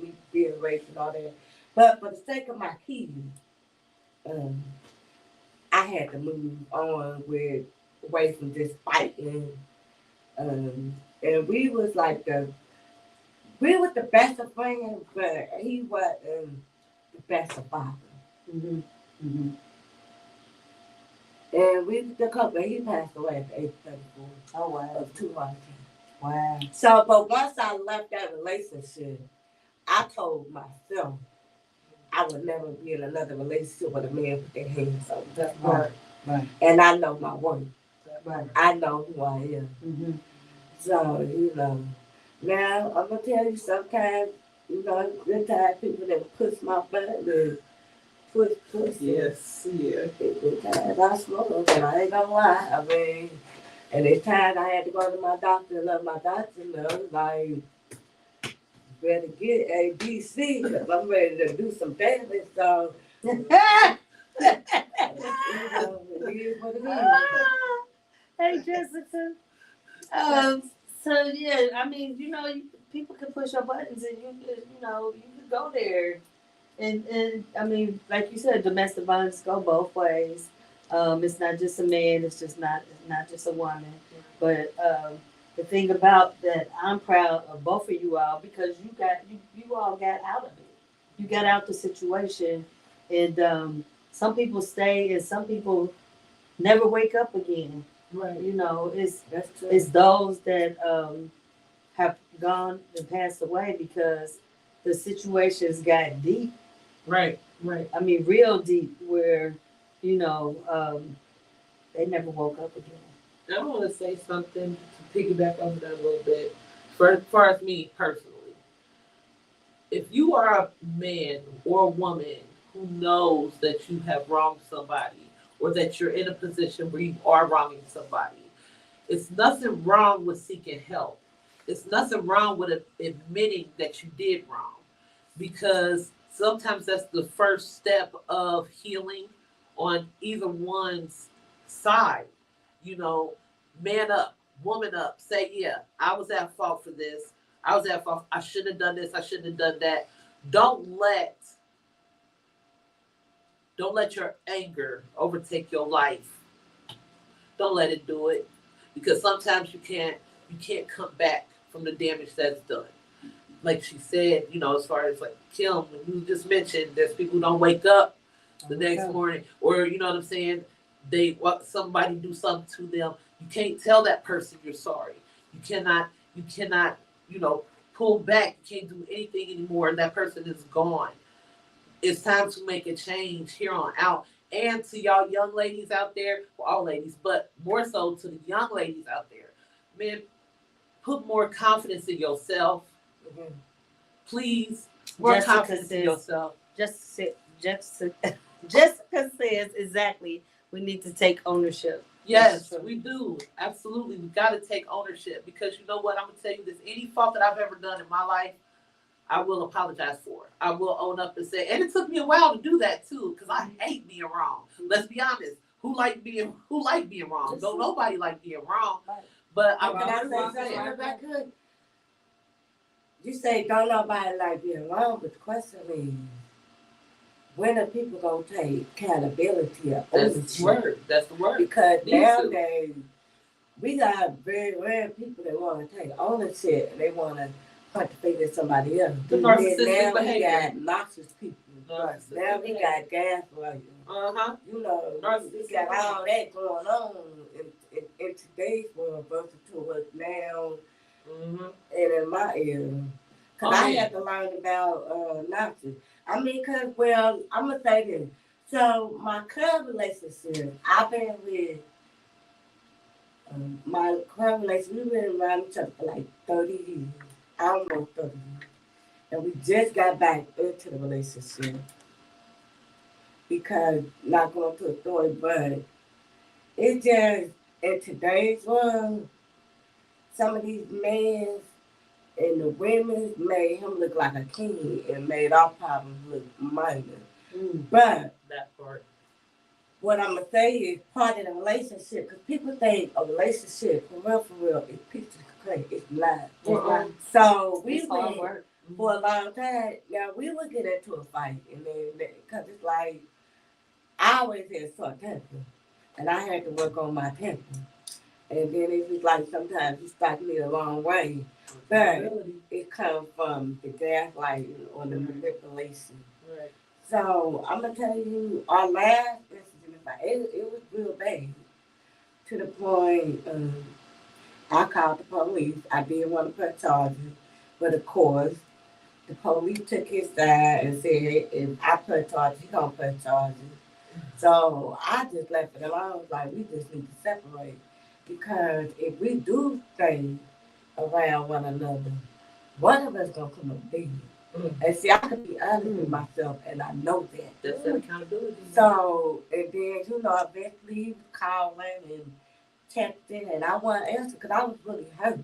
me being raped and all that. But for the sake of my kids, I had to move on away from just fighting. And we was like the best of friends, but he wasn't the best of father. Mm-hmm. Mm-hmm. And we was the couple. He passed away at the age of 34. Oh, wow. Of 2 months. Wow. So, but once I left that relationship, I told myself I would never be in another relationship with a man with their hands on me. Right. Right. And I know my worth. Right. I know who I am. Mm-hmm. So, now I'm going to tell you sometimes, good time people that push my button and push. Yes, yeah. Good times I smoke, and I ain't going to lie. I mean, and it's times I had to go to my doctor and let my doctor know, like, better get A, B, C, because I'm ready to do some damage. So, it is what it is. Hey, Jessica. So yeah, I mean, people can push your buttons, and you can go there, and I mean, like you said, domestic violence go both ways. It's not just a man. It's not just a woman. But the thing about that, I'm proud of both of you all because you all got out of it. You got out the situation, and some people stay, and some people never wake up again. Right. It's those that have gone and passed away because the situations got deep. Right. Right. I mean, real deep where, they never woke up again. I want to say something to piggyback on that a little bit. For as far as me personally, if you are a man or a woman who knows that you have wronged somebody, or that you're in a position where you are wronging somebody, it's nothing wrong with seeking help. It's nothing wrong with admitting that you did wrong, because sometimes that's the first step of healing on either one's side. Man up, woman up, say, yeah, I was at fault for this. I was at fault. I shouldn't have done this. I shouldn't have done that. Don't let your anger overtake your life. Don't let it do it, because sometimes you can't come back from the damage that's done. Like she said, as far as like Kim, when you just mentioned, there's people who don't wake up the next morning, or you know what I'm saying, somebody do something to them. You can't tell that person you're sorry. You cannot, pull back, you can't do anything anymore, and that person is gone. It's time to make a change here on out. And to y'all young ladies out there, well, all ladies, but more so to the young ladies out there, man, put more confidence in yourself. Mhm. Please, more Jessica confidence in says- yourself. Jessica says exactly. We need to take ownership. Yes, That's true. we do. Absolutely. We got to take ownership because you know what? I'm going to tell you this. Any fault that I've ever done in my life, I will apologize for. I will own up and say, and it took me a while to do that too, because I hate being wrong. Let's be honest. Who like being wrong? Don't nobody like being wrong. But Can I I'm say something if I could? You say don't nobody like being wrong, but the question is, when are people gonna take accountability of that's the ownership? word. That's the word. Because Me too. nowadays we got very rare people that want to take ownership and they want to point the finger at somebody else. The And narcissistic now we behavior. got noxious people. Narcissistic Now we got gaslighting. Uh-huh. You know, we got all that going on in today's world versus to what now Mm-hmm. and in my era. Because I had to learn about Nazis. I mean, because, well, I'm going to say this. So, my current relationship, I've been with my current relationship, we've been around each other for like 30 years. Almost 30 years. And we just got back into the relationship. Because, not going to a story, but it's just, in today's world, some of these men and the women made him look like a king and made our problems look minor. But that part. What I'm gonna say is part of the relationship, because people think a relationship, for real, is picture great. It's not. So we went for a long time. Now we would get into a fight, and then because it's like I always had short temper, and I had to work on my temper. And then it was like sometimes you start me the wrong way. But it comes from the gaslighting or the manipulation. Right. So I'm gonna tell you, our last incident, it was real bad. To the point, I called the police. I didn't want to put charges, but of course, the police took his side and said, if I put charges, he gonna put charges. So I just left it alone. I was like, we just need to separate. Because if we do stay around one another, one of us gonna come up big. And see, I can be honest with myself, and I know that. That's that accountability. So, and then, eventually he was calling and texting, and I wasn't answering because I was really hurt.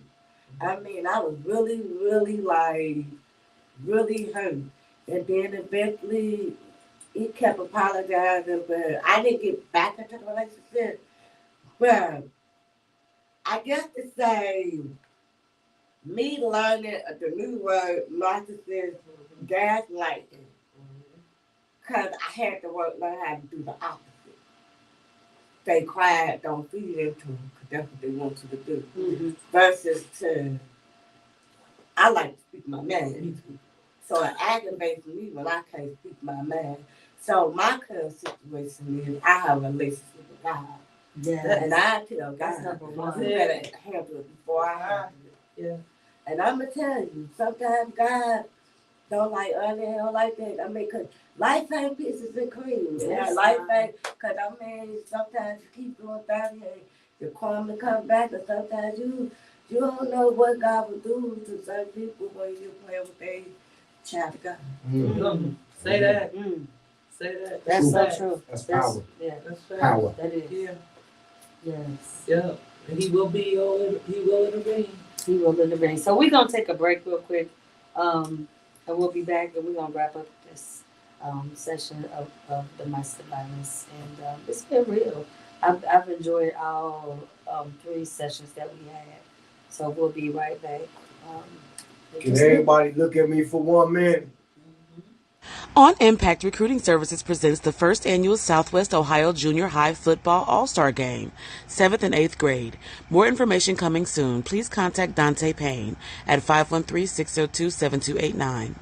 I mean, I was really, really, really hurt. And then eventually he kept apologizing, but I didn't get back into the relationship. But I guess to say, me learning the new word, narcissist, gaslighting, because I had to learn how to do the opposite. Stay quiet, don't feed into them, because that's what they want you to do. Versus I like to speak my mind. So it aggravates me when I can't speak my mind. So my current situation is I have a relationship with God. Yeah. And I tell That's God, number one. you better handle it before I handle it. Yeah. And I'm going to tell you, sometimes God don't like ugly, don't like that. I mean, because life ain't pieces and cream. Yes, Life ain't, because sometimes you keep going down here, your karma come back, and sometimes you don't know what God will do to certain people when you play with their child of God. Say that. Say that. That's so true. That's power. Yeah, That's fact. Power. that is. Yeah. Yes. Yeah. And he will intervene. He will intervene. So we're gonna take a break real quick, and we'll be back, and we're gonna wrap up this session of domestic violence. And it's been real. I've enjoyed all 3 sessions that we had. So we'll be right back. Can everybody look at me for 1 minute? On Impact Recruiting Services presents the first annual Southwest Ohio Junior High Football All-Star Game, 7th and 8th grade. More information coming soon. Please contact Dante Payne at 513-602-7289.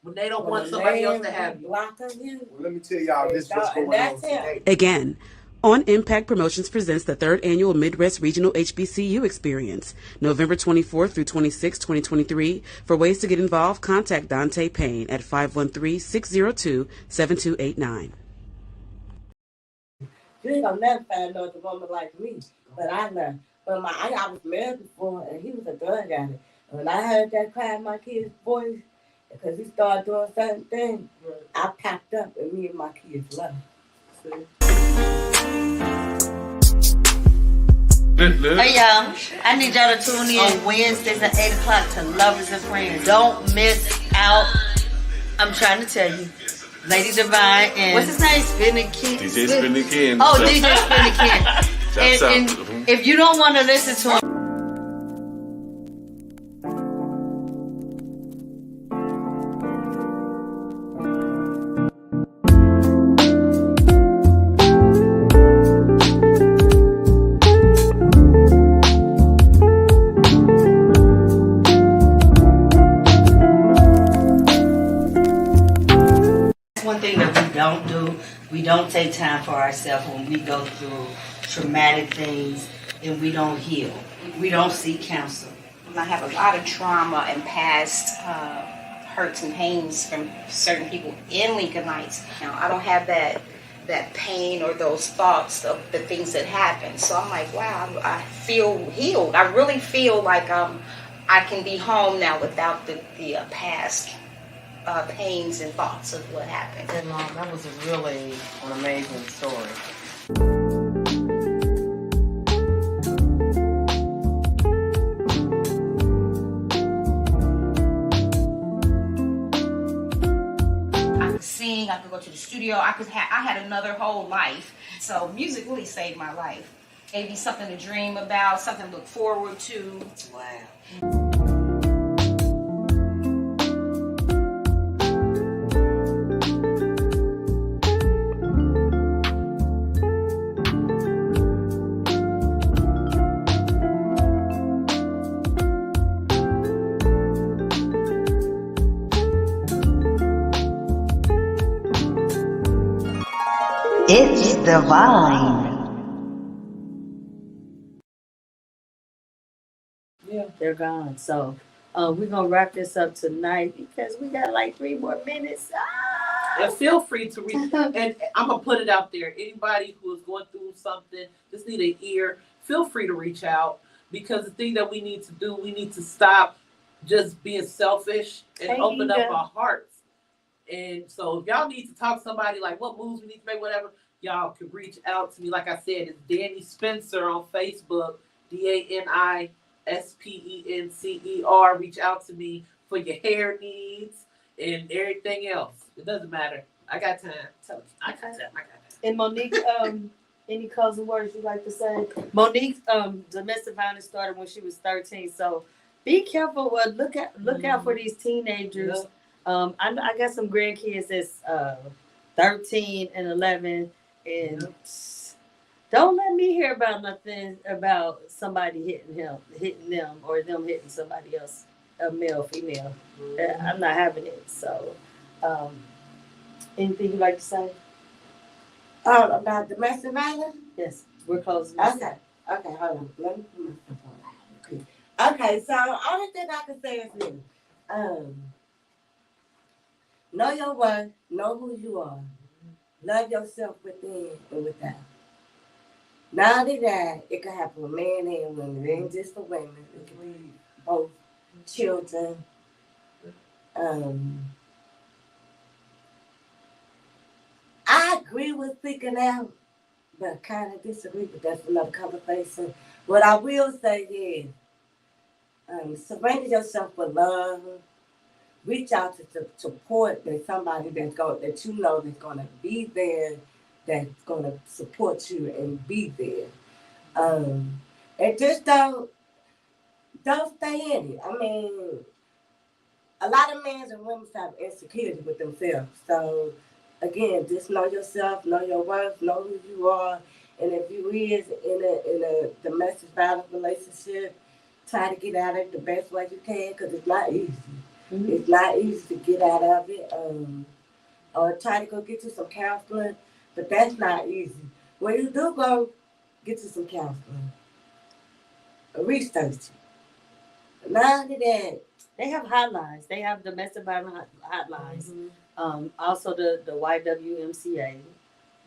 When they don't want somebody else to have you. Block of you. Well, let me tell y'all this is what's going on today. Again, On Impact Promotions presents the 3rd Annual Midwest Regional HBCU Experience, November 24th through 26, 2023. For ways to get involved, contact Dante Payne at 513-602-7289. You ain't gonna never find another woman like me. But I learned. But I was married before, and he was a drug addict. When I heard that cry in my kid's voice, because he started doing certain things, I packed up, and me and my kids left. Hey y'all, I need y'all to tune in on Wednesdays at 8 o'clock to Lovers and Friends. Don't miss out. I'm trying to tell you. Lady Devine and what's his name? DJ Spinning Ken. Oh, DJ Spinning Ken. And if you don't want to listen to him, we don't take time for ourselves when we go through traumatic things and we don't heal. We don't seek counsel. I have a lot of trauma and past hurts and pains from certain people in Lincoln Heights. I don't have that pain or those thoughts of the things that happened. So I'm like, wow, I feel healed. I really feel like I can be home now without the past pains and thoughts of what happened. And that was really an amazing story. I could sing, I could go to the studio, I had another whole life. So music really saved my life. Maybe something to dream about, something to look forward to. Wow. It's divine. Yeah, they're gone. So we're gonna wrap this up tonight because we got like 3 more minutes. And feel free to reach. And I'm gonna put it out there. Anybody who is going through something, just need an ear. Feel free to reach out, because the thing that we need to do, we need to stop just being selfish and open up our hearts. And so if y'all need to talk to somebody, like what moves we need to make, whatever, y'all can reach out to me. Like I said, it's Danny Spencer on Facebook, DANISPENCER. Reach out to me for your hair needs and everything else. It doesn't matter. I got time. I got time. And Monique, any closing words you'd like to say? Monique's domestic violence started when she was 13. So be careful. Look out for these teenagers. Yeah. I got some grandkids that's 13 and 11, and don't let me hear about nothing about somebody hitting them, or them hitting somebody else, a male, female. I'm not having it. So, anything you'd like to say? About domestic violence? Yes, we're closing. Okay, hold on. Let me put my stuff on. Okay, so only thing I can say is this. Know your worth, know who you are. Love yourself within and without. Not only that, it can happen with men and women. It ain't just for women. It can be both children. I agree with speaking out, but kind of disagree, but that's another conversation. What I will say is, surrender yourself with love. Reach out to support that somebody that you know that's gonna be there, that's gonna support you and be there. And just don't stay in it. I mean, a lot of men and women have insecurity with themselves. So again, just know yourself, know your worth, know who you are, and if you is in a domestic violence relationship, try to get out of it the best way you can, because it's not easy. Mm-hmm. It's not easy to get out of it. Or try to go get you some counseling, but that's not easy. when you do go, get you some counseling. Research. Not only that, They have hotlines. They have domestic violence hotlines. Also the YWMCA.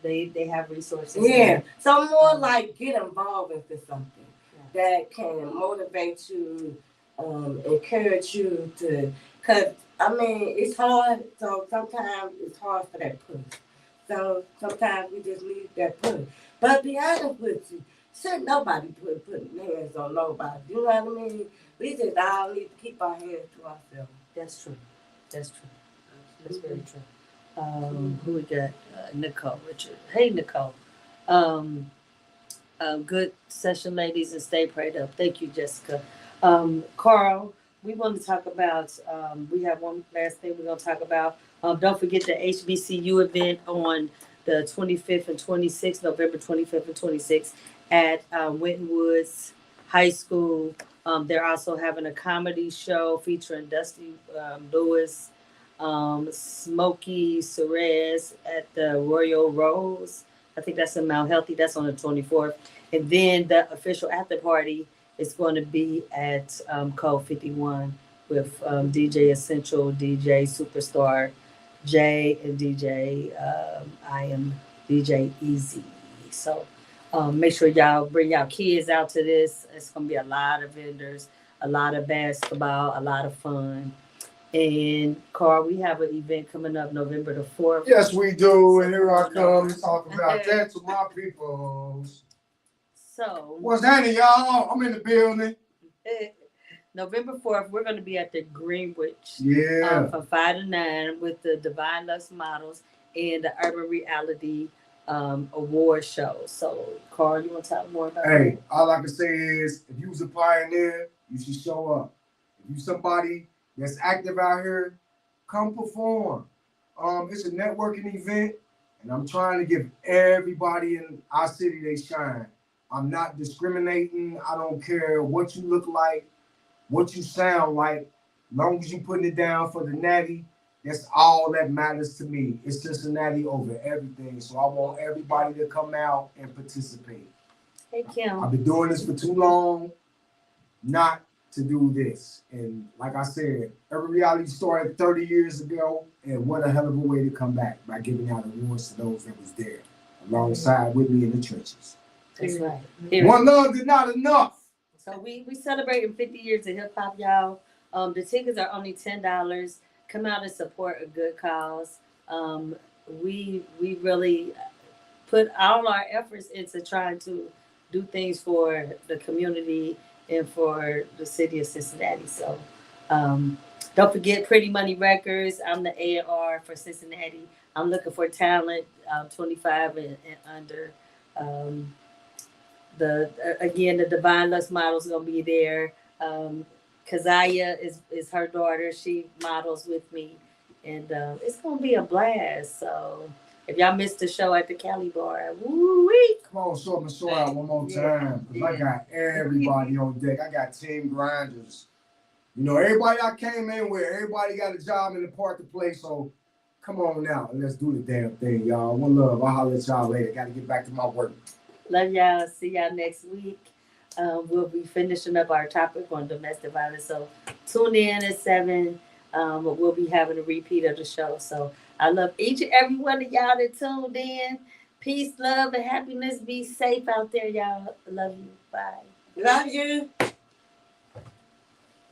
They have resources. yeah. So more like get involved into something that can motivate you, encourage you to. Cause I mean it's hard. So sometimes it's hard for that push. So sometimes we just need that push. But be honest with you, should nobody put hands on nobody. You know what I mean? We just all need to keep our hands to ourselves. That's true. That's true. That's very true. Who we got? Nicole Richard. Hey, Nicole. Good session, ladies, and stay prayed up. Thank you, Jessica. Carl, we want to talk about, we have one last thing we're going to talk about. Don't forget the HBCU event on the 25th and 26th, November 25th and 26th at Winton Woods High School. They're also having a comedy show featuring Dusty Lewis, Smokey Cerez at the Royal Rose. I think that's in Mount Healthy. That's on the 24th. And then the official after party is going to be at Code 51 with DJ Essential, DJ Superstar J, and DJ I am DJ Easy. So make sure y'all bring y'all kids out to this. It's going to be a lot of vendors, a lot of basketball, a lot of fun. And Carl, we have an event coming up November the 4th. Yes, we do. And here I come to talk about that to my people. So, what's happening, y'all? I'm in the building. November 4th, we're going to be at the Greenwich. Yeah. From 5 to 9 with the Divine Lux models and the Urban Reality award show. So, Carl, you want to talk more about that? Hey, all I can say is if you was a pioneer, you should show up. If you somebody that's active out here, come perform. It's a networking event, and I'm trying to give everybody in our city they shine. I'm not discriminating. I don't care what you look like, what you sound like. Long as you putting it down for the Natty, that's all that matters to me. It's Cincinnati over everything. So I want everybody to come out and participate. Hey, Kim. I've been doing this for too long not to do this. And like I said, every reality started 30 years ago, and what a hell of a way to come back by giving out awards to those that was there alongside with me in the trenches. That's right. One love is not enough. So we celebrating 50 years of hip hop, y'all. The tickets are only $10. Come out and support a good cause. We really put all our efforts into trying to do things for the community and for the city of Cincinnati. So don't forget Pretty Money Records. I'm the A&R for Cincinnati. I'm looking for talent, 25 and under. The Divine Lux models gonna be there. Kazaya is her daughter. She models with me, and it's gonna be a blast. So if y'all missed the show at the Cali Bar, woo-wee. Come on, show me show out one more time. Cause I got everybody on deck. I got team grinders. You know, everybody I came in with, everybody got a job and a part to play. So come on now and let's do the damn thing, y'all. One love. I'll holler at y'all later. Got to get back to my work. Love y'all. See y'all next week. We'll be finishing up our topic on domestic violence. So tune in at 7. We'll be having a repeat of the show. So I love each and every one of y'all that tuned in. Peace, love, and happiness. Be safe out there, y'all. Love you. Bye. Love you.